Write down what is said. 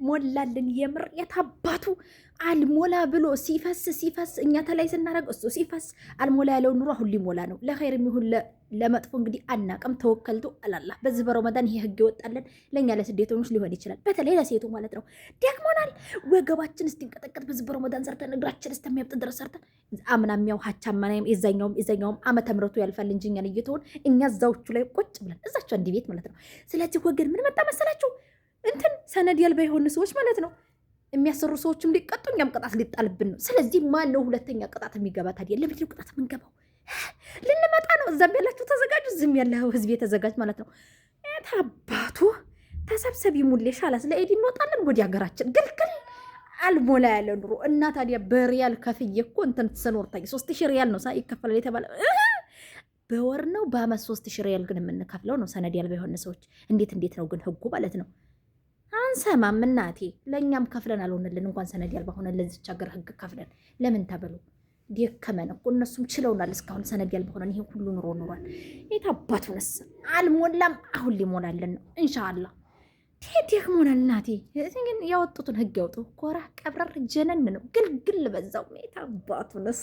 ሞላልን የምር የታባቱ አልሞላ ብሎ ሲፈስ እኛ ተላይ ስናረግ እሱ ሲፈስ አልሞላ ያለው ኑሮ አሁን ሊሞላ ነው። ለኸይር የሚሆን ለመጥፎ እንግዲህ አናቅም። ተወከልቱ አላህ። በዚህ በረመዳን ይሄ ህግ ይወጣልን ለኛ ለስደተኞች ሊሆን ይችላል። በተለይ ለሴቱ ማለት ነው። ደክሞናል። ወገባችን እስኪንቀጠቀጥ በዚህ በረመዳን ሰርተን እግራችን እስከሚያብጥ ድረስ ሰርተን አምናሚያው ሀቻማናም የዛኛውም ዓመተ ምሕረቱ ያልፋል እንጂ እኛን እየተሆን እኛ እዛዎቹ ላይ ቁጭ ብለን እዛቸው አንድ ቤት ማለት ነው። ስለዚህ ወገን ምን መጣ መሰላችሁ? እንትን ሰነድ ያልባ የሆኑ ሰዎች ማለት ነው የሚያሰሩ ሰዎችም ሊቀጡ እኛም ቅጣት ሊጣልብን ነው። ስለዚህ ማን ነው ሁለተኛ ቅጣት የሚገባ ታዲያ? ለምንድን ነው ቅጣት የምንገባው? ልንመጣ ነው። እዛም ያላችሁ ተዘጋጁ፣ ዝም ያለው ህዝብ የተዘጋጅ ማለት ነው። ታባቱ ተሰብሰቢ ሙሌ ሻላስ ለኤዲ እንወጣለን ወደ ሀገራችን ግልግል አልሞላ ያለ ኑሮ እና ታዲያ በሪያል ከፍዬ እኮ እንትን ስኖር ታይ 3000 ሪያል ነው ይከፈላል የተባለ በወር ነው በአመት 3000 ሪያል ግን የምንከፍለው ነው። ሰነድ ያልባ የሆነ ሰዎች እንዴት ነው ግን ህጉ ማለት ነው? አንሰማም እናቴ። ለእኛም ከፍለን አልሆነልን እንኳን ሰነድ ያልባ ሆነ ለዚች ሀገር ህግ ከፍለን ለምን ተበሉ? ደከመን እኮ እነሱም ችለውናል። እስካሁን ሰነድ ያልባ ሆነን ይሄ ሁሉ ኑሮ ኑሯል። የታባቱንስ አልሞላም። አሁን ሊሞላልን ነው ኢንሻአላህ። ደክሞናል እናቴ። ግን ያወጡትን ህግ ያውጡ። ኮራ ቀብረር ጀነን ነው ግልግል በዛው። የታባቱንስ